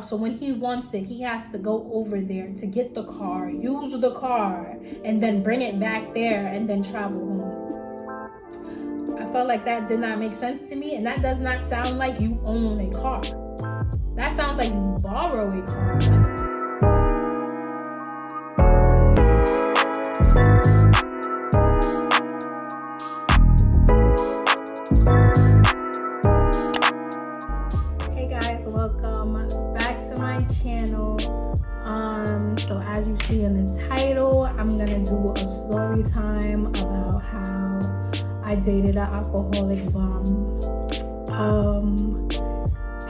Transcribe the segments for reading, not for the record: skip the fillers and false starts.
So when he wants it, he has to go over there to get the car, use the car, and then bring it back there and then travel home. I felt like that did not make sense to me, and that does not sound like you own a car. That sounds like you borrow a car. Hey guys, welcome back to my channel. So as you see in the title, I'm gonna do a story time about how I dated an alcoholic bum.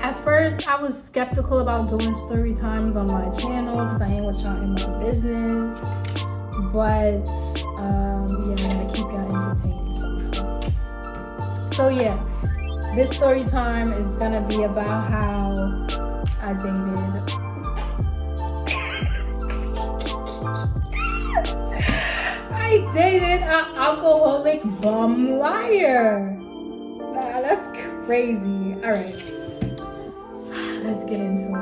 At first, I was skeptical about doing story times on my channel because I ain't with y'all in my business. But yeah, I gotta keep y'all entertained somehow. So yeah, this story time is gonna be about how I dated. I dated an alcoholic bum liar. Nah, that's crazy. All right, let's get into it.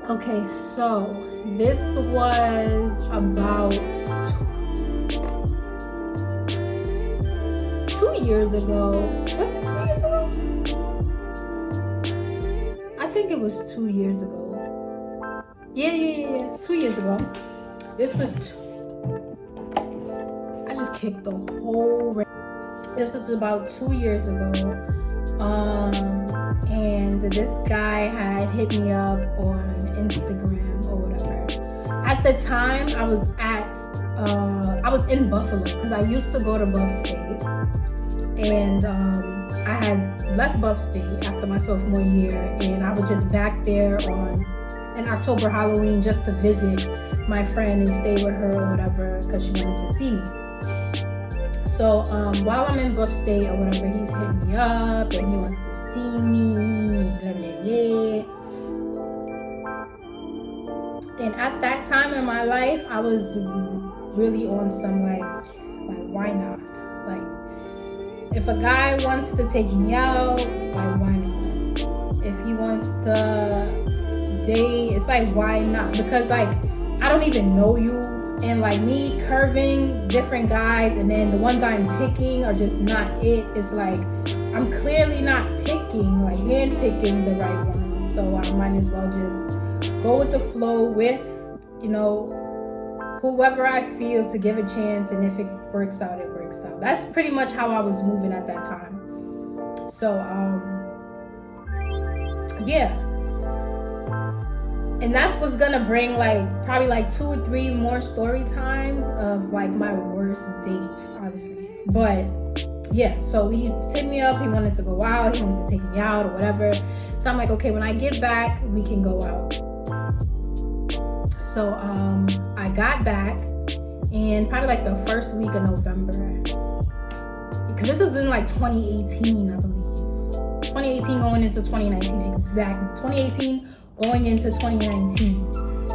Okay, so this was about 2 years ago. Was it 2 years ago? I think it was 2 years ago. Yeah. 2 years ago. This was I just kicked the whole This was about 2 years ago. And this guy had hit me up on Instagram or whatever. At the time, I was in Buffalo because I used to go to Buff State, and I had left Buff State after my sophomore year, and I was just back there on an October Halloween just to visit my friend and stay with her or whatever because she wanted to see me. So while I'm in Buff State or whatever, he's hitting me up and he wants to see me, blah, blah, blah. And at that time in my life, I was really on some like why not? Like, if a guy wants to take me out, like why not? If he wants to date, it's like why not? Because like I don't even know you, and like me curving different guys and then the ones I'm picking are just not it. It's like I'm clearly not picking, like hand picking the right ones. So I might as well just go with the flow with, you know, whoever I feel to give a chance, and if it works out, it works out. That's pretty much how I was moving at that time. So yeah. And that's what's gonna bring like probably like 2 or 3 more story times of like my worst dates, obviously. But yeah, so he hit me up, he wanted to go out, he wants to take me out or whatever. So I'm like, okay, when I get back, we can go out. So I got back, and probably like the first week of November, because this was in like 2018, I believe. 2018 going into 2019, exactly. 2018 going into 2019.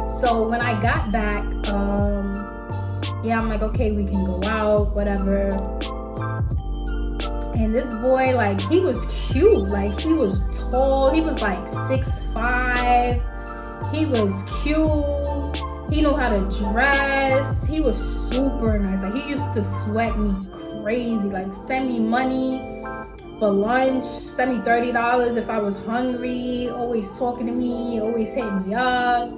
So when I got back, yeah, I'm like, okay, we can go out, whatever. And this boy, like, he was cute. Like, he was tall. He was like 6'5". He was cute. He knew how to dress. He was super nice. Like, he used to sweat me crazy. Like, send me money for lunch, send me $30 if I was hungry, always talking to me, always hitting me up.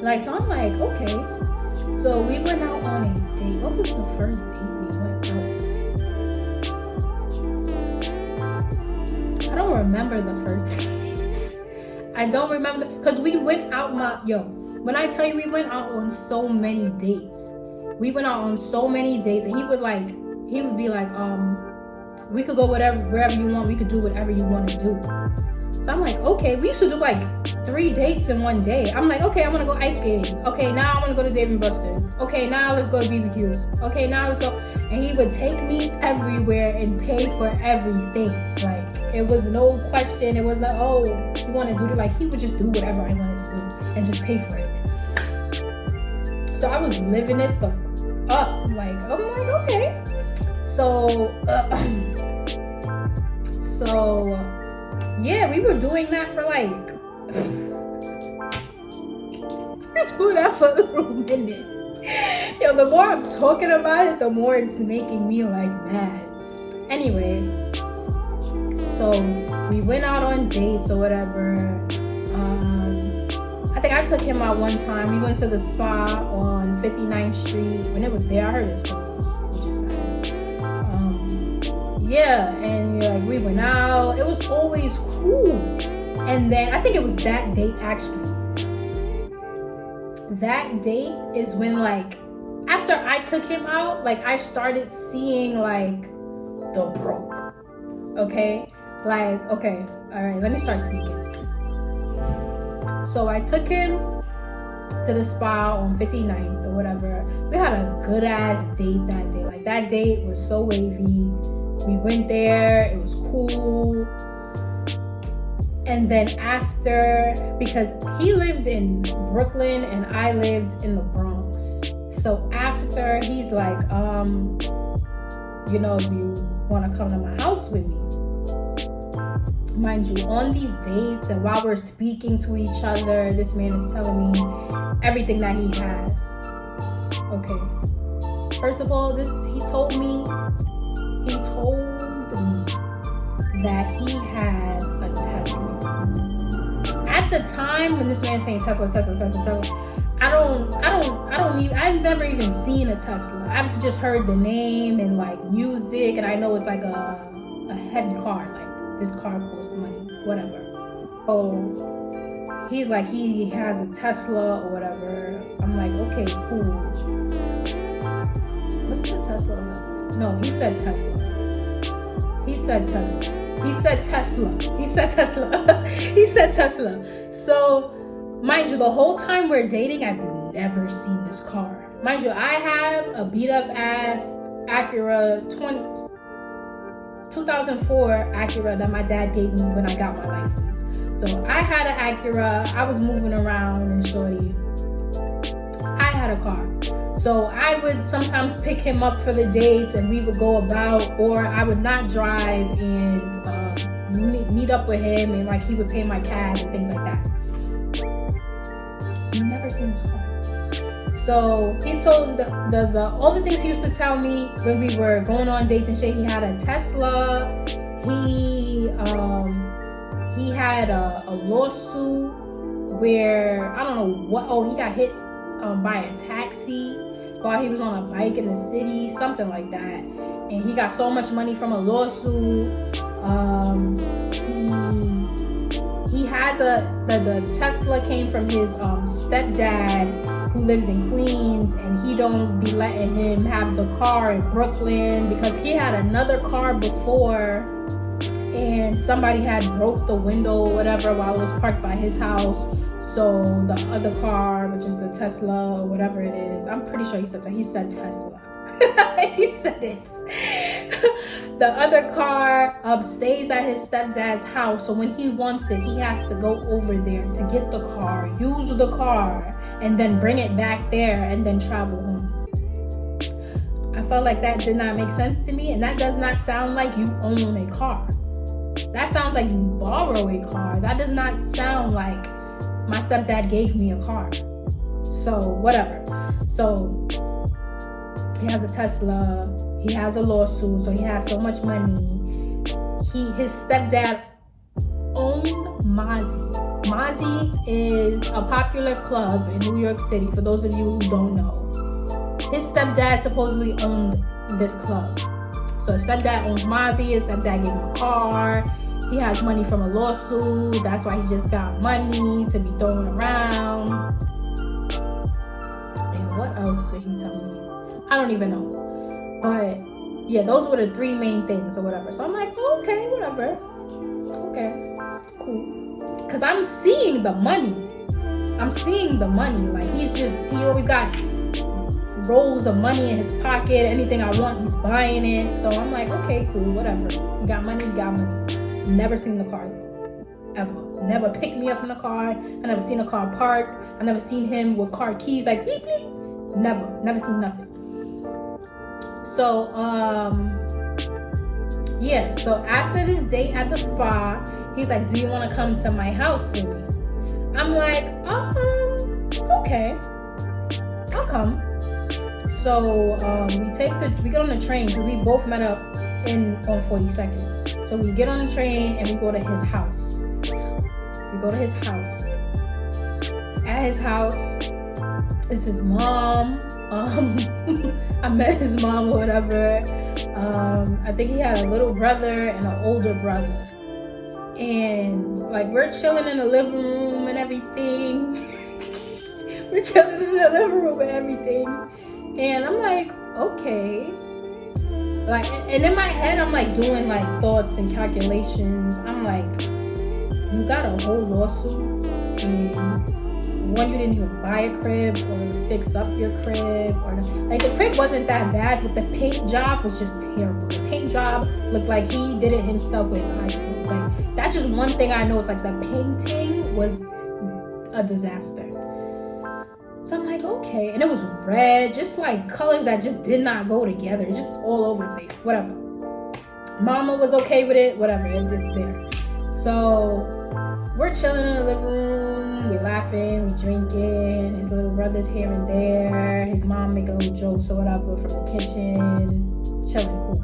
Like, so I'm like, okay. So we went out on a date. What was the first date we went out? I don't remember the first date. I don't remember, because we went out when I tell you we went out on so many dates. We went out on so many dates, and he would be like, we could go wherever you want. We could do whatever you want to do. So I'm like, okay. We used to do like 3 dates in one day. I'm like, okay, I want to go ice skating. Okay, now I want to go to Dave & Buster's. Okay, now let's go to BBQ's. Okay, now let's go. And he would take me everywhere and pay for everything. Like, it was no question. It was like, oh, you want to do it? Like, he would just do whatever I wanted to do and just pay for it. So I was living it up. Like, I'm like, okay. So yeah, we were doing that for like do that for a minute. Yo, the more I'm talking about it, the more it's making me like mad. Anyway, so we went out on dates or whatever. I think I took him out one time. We went to the spa on 59th Street. When it was there, I heard it's closed, which is sad. Yeah, and like we went out. It was always cool. And then I think it was that date actually. That date is when like after I took him out, like I started seeing like the broke. Okay? Like, okay, alright, let me start speaking. So I took him to the spa on 59th or whatever. We had a good ass date that day. Like that date was so wavy. We went there, it was cool. And then after, because he lived in Brooklyn and I lived in the Bronx. So after, he's like, you know, if you want to come to my house with me. Mind you, on these dates and while we're speaking to each other, this man is telling me everything that he has. Okay. First of all, he told me that he had a Tesla. At the time when this man's saying Tesla, I've never even seen a Tesla. I've just heard the name and like music, and I know it's like a heavy car. Like this car costs money, whatever. Oh, he's like he has a Tesla or whatever. I'm like, okay, cool. Was it a Tesla? No, he said Tesla. So, mind you, the whole time we're dating, I've never seen this car. Mind you, I have a beat up ass Acura 2004 Acura that my dad gave me when I got my license. So I had an Acura. I was moving around and shorty. I had a car. So I would sometimes pick him up for the dates and we would go about, or I would not drive and meet up with him and like he would pay my cab and things like that. Never seen this car. So he told all the things he used to tell me when we were going on dates and shit. He had a Tesla. He had a lawsuit where I don't know what. Oh, he got hit by a taxi while he was on a bike in the city, something like that. And he got so much money from a lawsuit. He has the Tesla came from his stepdad who lives in Queens, and he don't be letting him have the car in Brooklyn because he had another car before and somebody had broke the window or whatever while it was parked by his house. So the other car, which is the Tesla or whatever it is, I'm pretty sure he said Tesla. He said it. The other car stays at his stepdad's house. So when he wants it, he has to go over there to get the car, use the car, and then bring it back there and then travel home. I felt like that did not make sense to me, and that does not sound like you own a car. That sounds like you borrow a car. That does not sound like my stepdad gave me a car. So whatever. So he has a Tesla. He has a lawsuit, so he has so much money. His stepdad owned Mozzie. Mozzie is a popular club in New York City, for those of you who don't know. His stepdad supposedly owned this club. So his stepdad owns Mozzie. His stepdad gave him a car. He has money from a lawsuit. That's why he just got money to be throwing around. And what else did he tell me? I don't even know. But yeah, those were the three main things or whatever. So I'm like, oh, okay, whatever. Okay, cool. Because I'm seeing the money. Like he always got rolls of money in his pocket. Anything I want, he's buying it. So I'm like, okay, cool, whatever. You got money. Never seen the car ever. Never picked me up in a car. I never seen a car parked. I never seen him with car keys like beep beep. Never seen nothing. So, yeah, so after this date at the spa, He's like, do you want to come to my house with me? I'm like, okay, I'll come. So we get on the train because we both met up on 42nd. So we get on the train and we go to his house. At his house, it's his mom. I met his mom or whatever. I think he had a little brother and an older brother. And like we're chilling in the living room and everything. And I'm like, okay. Like, and in my head, I'm like doing like thoughts and calculations. I'm like, you got a whole lawsuit, and one, you didn't even buy a crib or fix up your crib, or like the crib wasn't that bad, but the paint job was just terrible. The paint job looked like he did it himself with his eyes closed. Like, that's just one thing I know. It's like the painting was a disaster. So I'm like, okay. And it was red, just like colors that just did not go together. Just all over the place, whatever. Mama was okay with it, whatever, it's there. So we're chilling in the living room, we're laughing, we're drinking. His little brother's here and there. His mom making little jokes or whatever from the kitchen. Chilling, cool.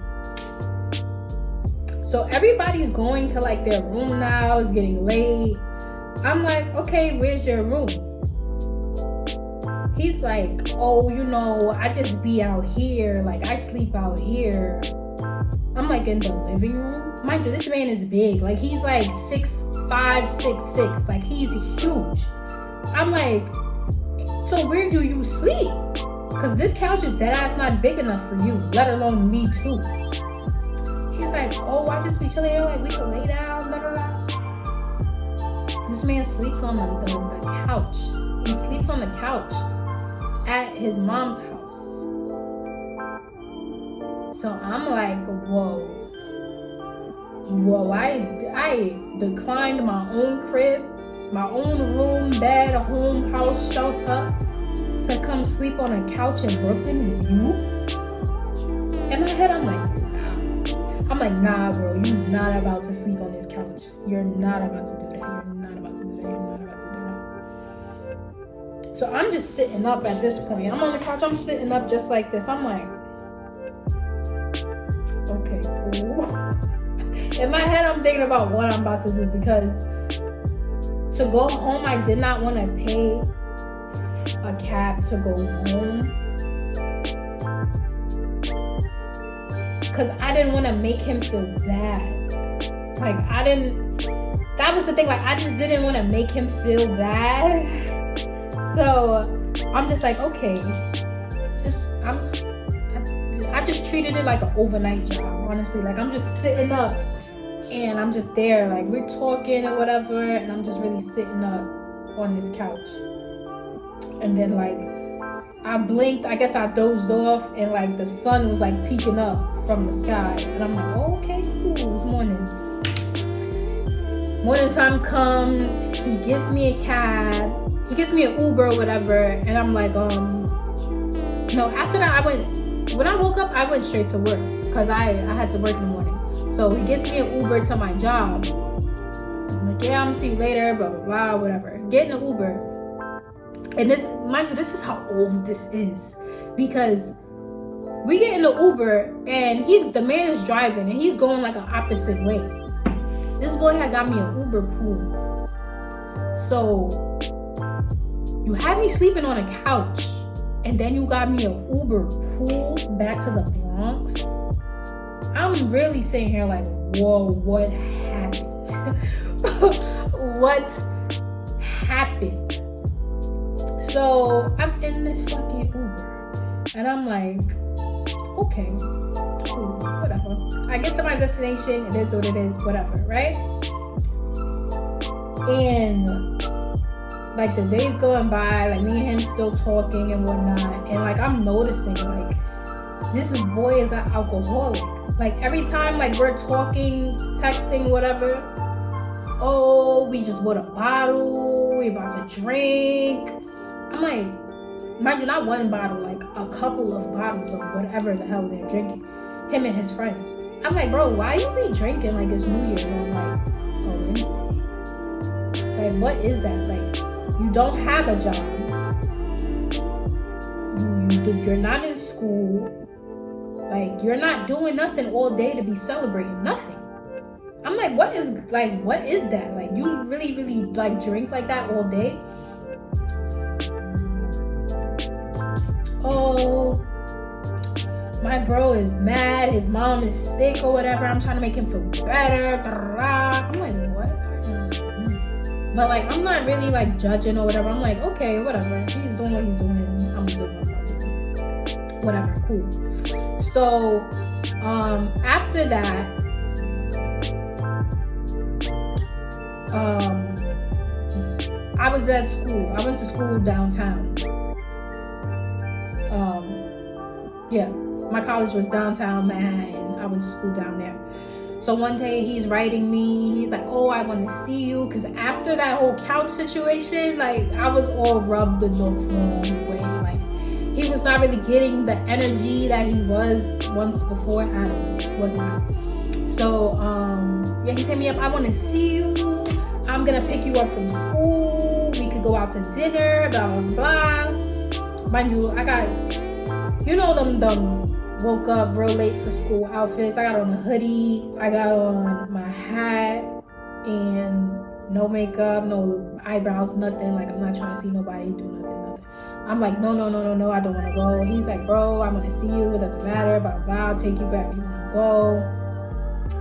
So everybody's going to like their room now. It's getting late. I'm like, okay, where's your room? He's like, oh, I just be out here. Like, I sleep out here. I'm like, in the living room? Mind you, this man is big. Like, he's like 6'5", 6'6". Like, he's huge. I'm like, so where do you sleep? Because this couch is dead ass not big enough for you, let alone me too. He's like, oh, I just be chilling here. Like, we can lay down, blah, blah, blah. This man sleeps on the couch. He sleeps on the couch at his mom's house. So I'm like, whoa, I declined my own crib, my own room, bed, home, house, shelter to come sleep on a couch in Brooklyn with you. In my head, I'm like, nah, bro, you're not about to sleep on this couch. You're not about to do that. So I'm just sitting up at this point. I'm on the couch, I'm sitting up just like this. I'm like, okay, cool. In my head, I'm thinking about what I'm about to do, because to go home, I did not want to pay a cab to go home. Because I didn't want to make him feel bad. Like, that was the thing. Like, I just didn't want to make him feel bad. So I'm just like, okay, I just treated it like an overnight job, honestly. Like, I'm just sitting up and I'm just there, like we're talking or whatever, and I'm just really sitting up on this couch. And then like I blinked, I guess I dozed off, and like the sun was like peeking up from the sky, and I'm like, oh, okay, cool, it's morning. Morning time comes, he gets me a cab. He gets me an Uber or whatever, and I'm like, no, after that, when I woke up, I went straight to work, because I had to work in the morning. So he gets me an Uber to my job. I'm like, yeah, I'm gonna see you later, blah, blah, blah, whatever. Get in the Uber. And this, mind you, this is how old this is, because we get in the Uber, and the man is driving, and he's going like an opposite way. This boy had got me an Uber pool. So you had me sleeping on a couch, and then you got me an Uber pool back to the Bronx. I'm really sitting here like, whoa, what happened? What happened? So I'm in this fucking Uber, and I'm like, okay, cool, whatever. I get to my destination, it is what it is, whatever, right? And like the days going by, like me and him still talking and whatnot, and like I'm noticing like this boy is an alcoholic. Like every time like we're talking, texting, whatever, oh, we just bought a bottle, we about to drink. I'm like, mind you, not one bottle, like a couple of bottles of whatever the hell they're drinking, him and his friends. I'm like, bro, why you be drinking like it's New Year's? And I'm like, oh, Like, what is that? Like, you don't have a job. You're not in school. Like, you're not doing nothing all day to be celebrating. Nothing. I'm like, what is that? Like, you really, really, like, drink like that all day? Oh, my bro is mad. His mom is sick or whatever. I'm trying to make him feel better. I'm like, what? But, like, I'm not really, like, judging or whatever. I'm like, okay, whatever. He's doing what he's doing. I'm doing what I'm doing. Whatever, cool. So, after that, I was at school. I went to school downtown. Yeah, my college was downtown Manhattan. I went to school down there. So one day he's writing me. He's like, oh, I want to see you. Because after that whole couch situation, like, I was all rubbed the wrong way. Like, he was not really getting the energy that he was once before. I don't know. Was not. So, yeah, he hit me up. I want to see you. I'm going to pick you up from school. We could go out to dinner, blah, blah, blah. Mind you, I got, you know, them woke up real late for school outfits. I got on a hoodie. I got on my hat and no makeup, no eyebrows, nothing. Like, I'm not trying to see nobody do nothing. I'm like, no, I don't want to go. He's like, bro, I want to see you. It doesn't matter, blah, blah. I'll take you wherever you want to go.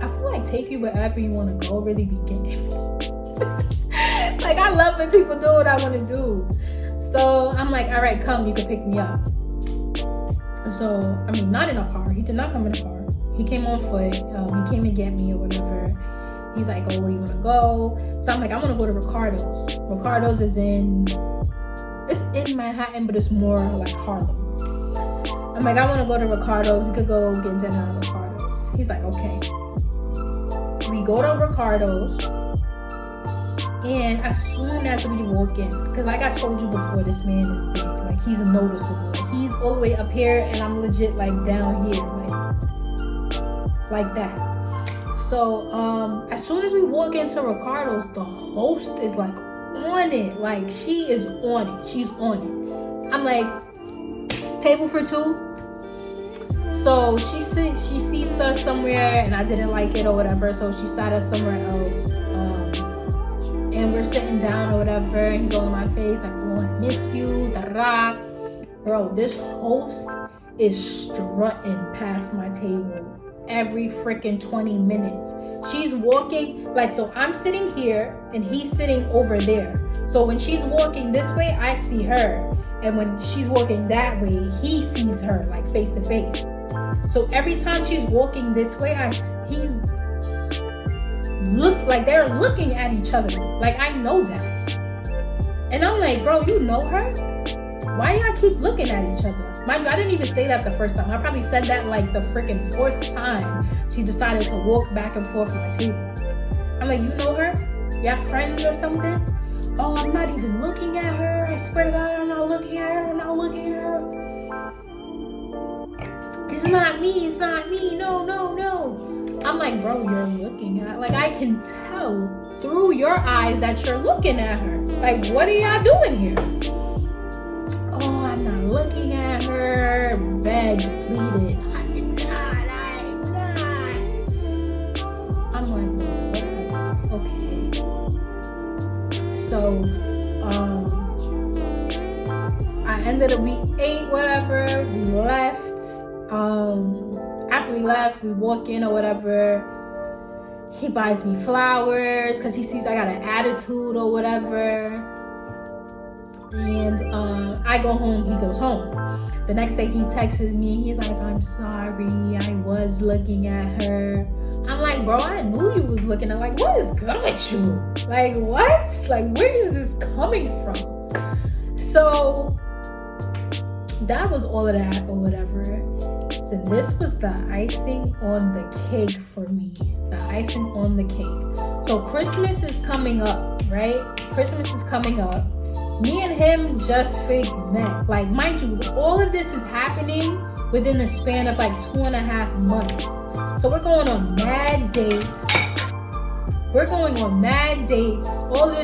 I feel like take you wherever you want to go really be getting me. Like, I love when people do what I want to do. So I'm like, all right, come, you can pick me up. So, I mean, not in a car. He did not come in a car. He came on foot. He came to get me or whatever. He's like, oh, where you want to go? So I'm like, I want to go to Ricardo's. Ricardo's it's in Manhattan, but it's more like Harlem. I'm like, I want to go to Ricardo's. We could go get dinner at Ricardo's. He's like, okay. We go to Ricardo's. And as soon as we walk in, because like I told you before, this man is big. Like, he's noticeable. Like, he's all the way up here, and I'm legit like down here, like that. So as soon as we walk into Ricardo's, the host is like on it. Like, she is on it. She's on it. I'm like, table for two. So she seats us somewhere, and I didn't like it or whatever. So she sat us somewhere else. And we're sitting down or whatever, and he's all in my face like, oh, I miss you, da-da. Bro, this host is strutting past my table every freaking 20 minutes. She's walking, like, so I'm sitting here, and he's sitting over there. So when she's walking this way, I see her. And when she's walking that way, he sees her, like, face to face. So every time she's walking this way, they're looking at each other. Like, I know that. And I'm like, bro, you know her? Why y'all keep looking at each other? Mind you, I didn't even say that the first time. I probably said that like the freaking fourth time she decided to walk back and forth from my table. I'm like, you know her? Y'all friends or something? Oh, I'm not even looking at her. I swear to God, I'm not looking at her. It's not me. No. I'm like, bro, you're looking at, like, I can tell through your eyes that you're looking at her. Like, what are y'all doing here? Oh, I'm not looking at her. Begged, pleaded. I'm not. I'm like, bro, okay. So, we ate whatever, we left. After we left, we walk in or whatever. He buys me flowers because he sees I got an attitude or whatever. And I go home, he goes home. The next day he texts me, he's like, I'm sorry, I was looking at her. I'm like, bro, I knew you was looking at her. Like, what is good with you? Like, what? Like, where is this coming from? So that was all of that or whatever. So this was the icing on the cake for me. The icing on the cake. So Christmas is coming up, right? Christmas is coming up. Me and him just fake met. Like, mind you, all of this is happening within the span of like 2.5 months. So we're going on mad dates. We're going on mad dates. All of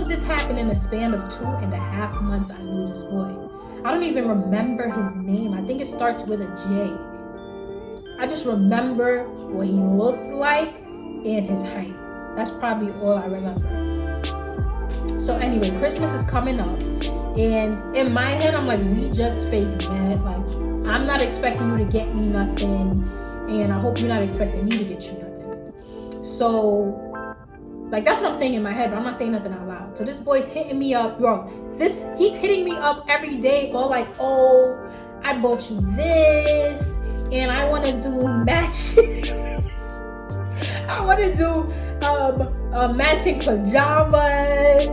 this happened in a span of 2.5 months. I knew this boy. I don't even remember his name. I think it starts with a J. I just remember what he looked like and his height. That's probably all I remember. So anyway, Christmas is coming up. And in my head, I'm like, we just fake met. Like, I'm not expecting you to get me nothing. And I hope you're not expecting me to get you nothing. So, like, that's what I'm saying in my head, but I'm not saying nothing out loud. So this boy's hitting me up, bro. He's hitting me up every day, all like, oh, I bought you this, and I want to do matching. I want to do matching pajamas,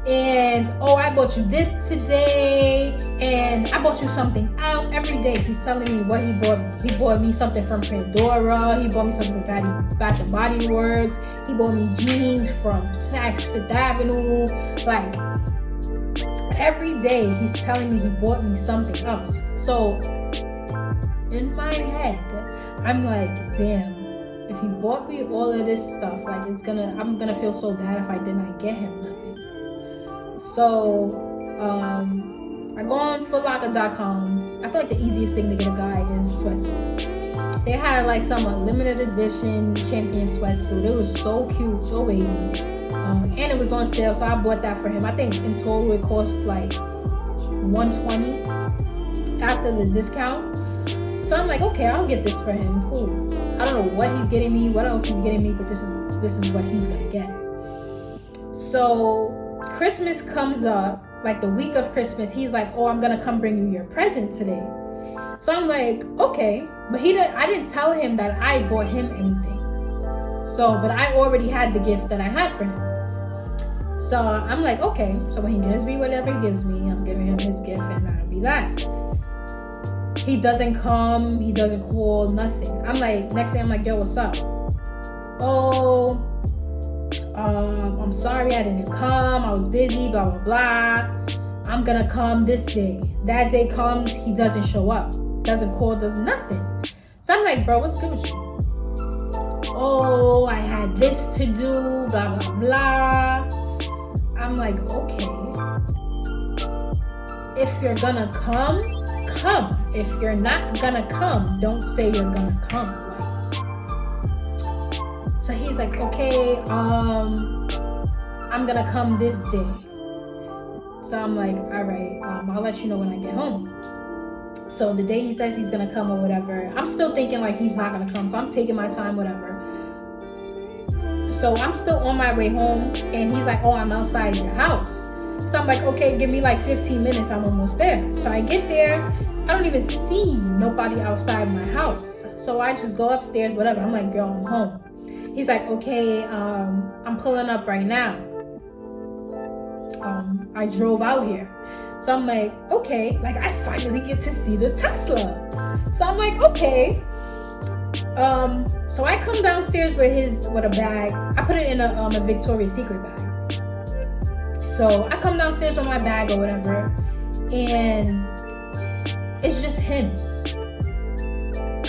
and oh, I bought you this today, and I bought you something out. Every day he's telling me what he bought me. He bought me something from Pandora. He bought me something from Bath and Body Works. He bought me jeans from Saks Fifth Avenue. Like, every day he's telling me he bought me something else. So in my head, I'm like, damn, if he bought me all of this stuff, like, I'm gonna feel so bad if I did not get him nothing. So I go on footlocker.com. I feel like the easiest thing to get a guy is sweatsuit. They had like some limited edition champion sweatsuit. It was so cute, so wavy, and it was on sale, so I bought that for him. I think in total it cost like $120 after the discount. So I'm like, okay, I'll get this for him. Cool. I don't know what he's getting me, what else he's getting me, but this is what he's gonna get. So Christmas comes up, like the week of Christmas. He's like, oh, I'm gonna come bring you your present today. So I'm like, okay, but I didn't tell him that I bought him anything. So, but I already had the gift that I had for him. So I'm like, okay, so when he gives me whatever he gives me, I'm giving him his gift, and that'll be that. He doesn't come, he doesn't call, nothing. I'm like, next day I'm like, yo, what's up? Oh, I'm sorry I didn't come. I was busy, blah, blah, blah. I'm gonna come this day. That day comes, he doesn't show up. Doesn't call, does nothing. So I'm like, bro, what's good with you? Oh, I had this to do, blah, blah, blah. I'm like, okay. If you're gonna come, come. If you're not gonna come, don't say you're gonna come. So he's like, okay, I'm gonna come this day. So I'm like, all right, I'll let you know when I get home. So the day he says he's gonna come or whatever, I'm still thinking like he's not gonna come. So I'm taking my time, whatever. So I'm still on my way home, and he's like, oh, I'm outside your house. So I'm like, okay, give me like 15 minutes, I'm almost there. So I get there, I don't even see nobody outside my house. So I just go upstairs, whatever. I'm like, girl, I'm home. He's like, okay, I'm pulling up right now. I drove out here. So I'm like, okay, like I finally get to see the Tesla. So I'm like, okay. So I come downstairs with a bag. I put it in a Victoria's Secret bag. So I come downstairs with my bag or whatever, and it's just him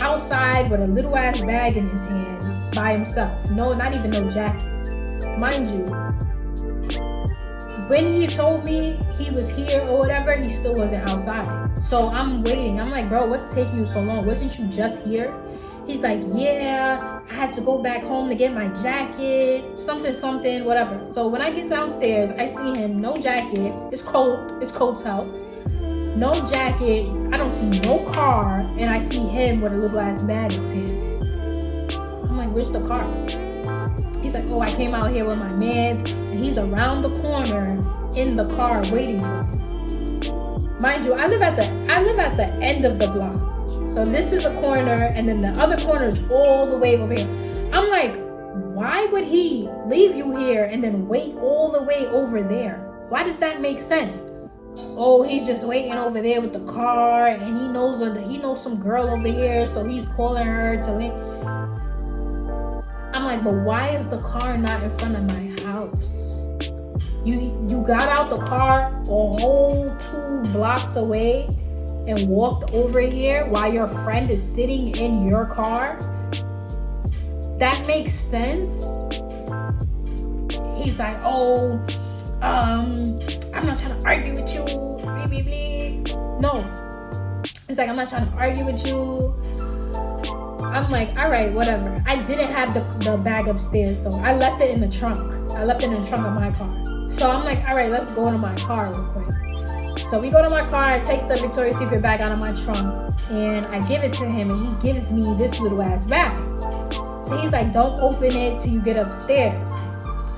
outside with a little ass bag in his hand by himself. No, not even no jacket. Mind you, when he told me he was here or whatever, he still wasn't outside. So I'm waiting. I'm like, bro, what's taking you so long? Wasn't you just here? He's like, yeah, I had to go back home to get my jacket, something, whatever. So when I get downstairs, I see him, no jacket. It's cold. It's cold out. No jacket. I don't see no car. And I see him with a little ass bag in his hand. I'm like, where's the car? He's like, oh, I came out here with my mans, and he's around the corner in the car waiting for me. Mind you, I live at the end of the block. So this is a corner, and then the other corner is all the way over here. I'm like, why would he leave you here and then wait all the way over there? Why does that make sense? Oh, he's just waiting over there with the car, and he knows some girl over here, so he's calling her to link. I'm like, but why is the car not in front of my house? You got out the car a whole 2 blocks away and walked over here while your friend is sitting in your car? That makes sense. he's like, oh, I'm not trying to argue with you. Blah, blah, blah. No. He's like, I'm not trying to argue with you. I'm like, all right, whatever. I didn't have the bag upstairs though. I left it in the trunk. I left it in the trunk of my car. So I'm like, all right, let's go to my car real quick. So we go to my car. I take the Victoria's Secret bag out of my trunk and I give it to him, and he gives me this little ass bag. So he's like, don't open it till you get upstairs.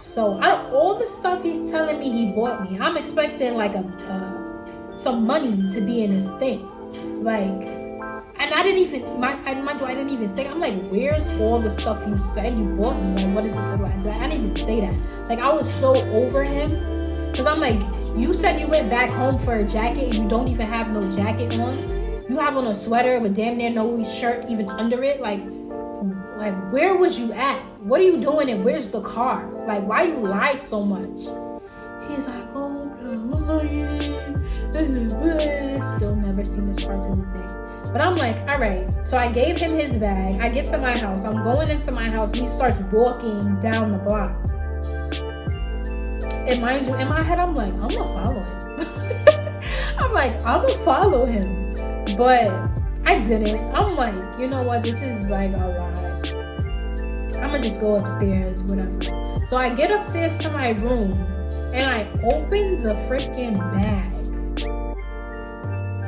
So out of all the stuff he's telling me he bought me, I'm expecting like some money to be in this thing. Like, and I didn't even, mind you, I didn't even say, I'm like, where's all the stuff you said you bought me? Like, what is this about? I didn't even say that. Like, I was so over him. Because I'm like, you said you went back home for a jacket and you don't even have no jacket on. You have on a sweater with damn near no shirt even under it. Like, where was you at? What are you doing and where's the car? Like, why you lie so much? He's like, oh, I'm lying. Still never seen this part to this day. But I'm like, all right. So I gave him his bag. I get to my house. I'm going into my house. And he starts walking down the block. And mind you, in my head, I'm like, I'm going to follow him. I'm like, I'm going to follow him. But I didn't. I'm like, you know what? This is like a lot. I'm going to just go upstairs, whatever. So I get upstairs to my room. And I open the freaking bag.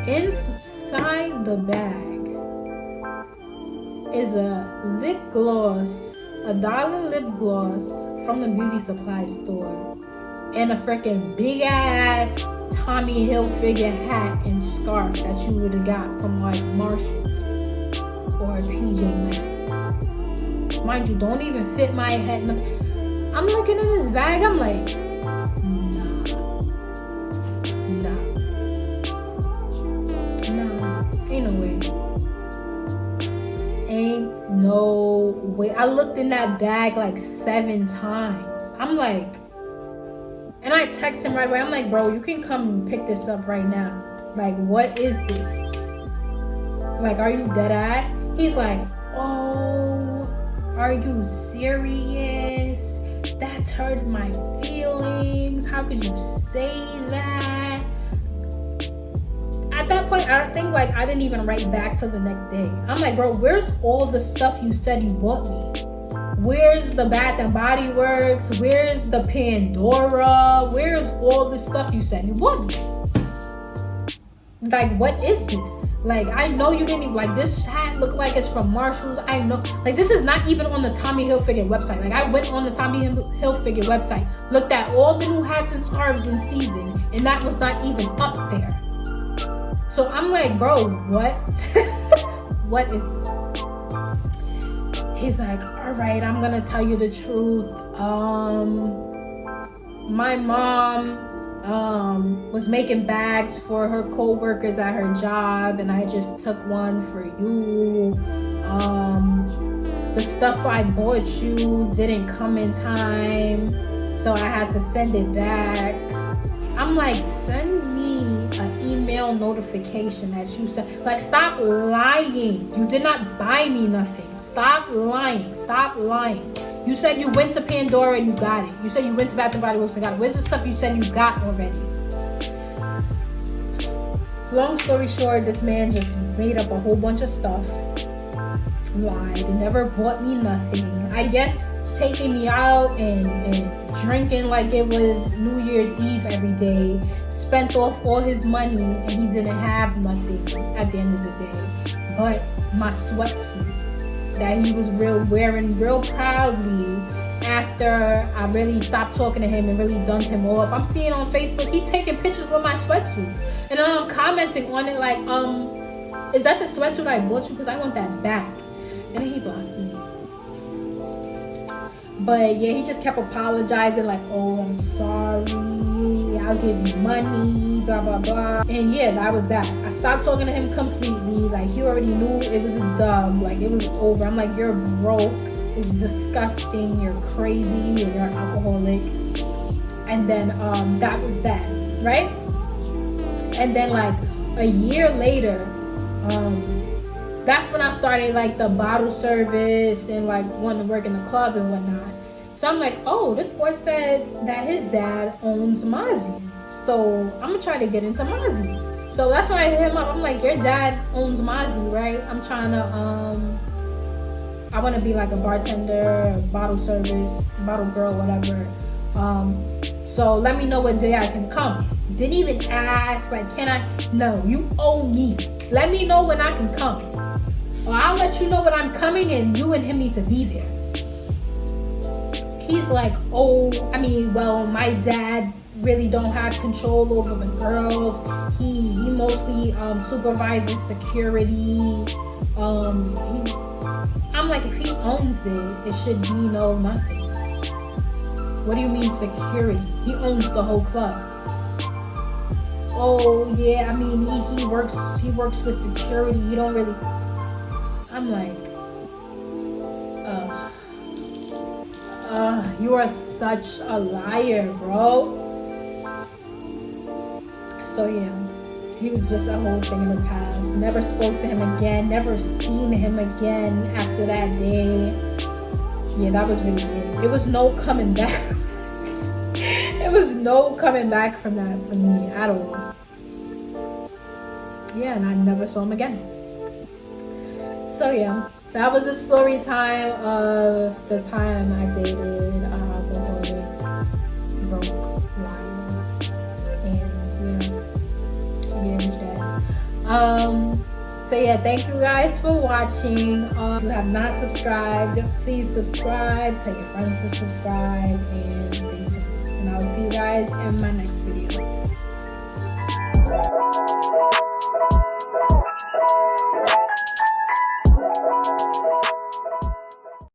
Inside the bag is a lip gloss, $1 lip gloss from the beauty supply store, and a freaking big ass Tommy Hilfiger hat and scarf that you would have got from like Marshalls or TJ Maxx. Mind you, don't even fit my head. I'm looking in this bag, I'm like, Ain't no way. I looked in that bag like 7 times. I'm like, and I text him right away. I'm like, bro, you can come and pick this up right now. Like, what is this? Like, are you dead ass? He's like, oh, are you serious? That hurt my feelings. How could you say that? At that point, I think like I didn't even write back till the next day. I'm like, bro, where's all the stuff you said you bought me? Where's the Bath and Body Works? Where's the Pandora? Where's all the stuff you said you bought me? Like, what is this? Like, I know you didn't even, like, this hat look like it's from Marshalls. I know, like, this is not even on the Tommy Hilfiger website. Like, I went on the Tommy Hilfiger website, looked at all the new hats and scarves in season, and that was not even up there. So I'm like, bro, what? What is this? He's like, all right, I'm gonna tell you the truth. My mom was making bags for her co-workers at her job, and I just took one for you. The stuff I bought you didn't come in time, so I had to send it back. I'm like, send me an email notification that you sent. Like, stop lying. You did not buy me nothing. Stop lying. Stop lying. You said you went to Pandora and you got it. You said you went to Bath and Body Works and got it. Where's the stuff you said you got already? Long story short, this man just made up a whole bunch of stuff. Lied. Never bought me nothing. I guess taking me out and drinking like it was New Year's Eve every day, spent off all his money, and he didn't have nothing at the end of the day but my sweatsuit that he was wearing real proudly after I really stopped talking to him and really dumped him off. I'm seeing on Facebook he taking pictures with my sweatsuit, and then I'm commenting on it like, is that the sweatsuit I bought you? Because I want that back. And then he blocked me. But yeah, he just kept apologizing like, oh, I'm sorry, I'll give you money, blah, blah, blah. And yeah, that was that. I stopped talking to him completely. Like, he already knew it was a dub. Like, it was over. I'm like, you're broke. It's disgusting. You're crazy. You're an alcoholic. And then that was that, right? And then like a year later, that's when I started like the bottle service and like wanting to work in the club and whatnot. So I'm like, oh, this boy said that his dad owns Mozzie. So I'm gonna try to get into Mozzie. So that's when I hit him up. I'm like, your dad owns Mozzie, right? I'm trying to, I want to be like a bartender, bottle service, bottle girl, whatever. So let me know what day I can come. Didn't even ask, like, can I? No, you owe me. Let me know when I can come. Or I'll let you know when I'm coming and you and him need to be there. He's like, oh, well, my dad really don't have control over the girls. He mostly supervises security. I'm like, if he owns it should be nothing. What do you mean security? He owns the whole club. Oh yeah, he works with security. He don't really. I'm like, you are such a liar, bro. So yeah, he was just a whole thing in the past. Never spoke to him again. Never seen him again after that day. Yeah, that was really weird. It was no coming back. It was no coming back from that for me at all. Yeah, and I never saw him again. So yeah, that was a story time of the time I dated an alcoholic, broke, liar, and his dad. So yeah, thank you guys for watching. If you have not subscribed, please subscribe. Tell your friends to subscribe and stay tuned. And I'll see you guys in my next video.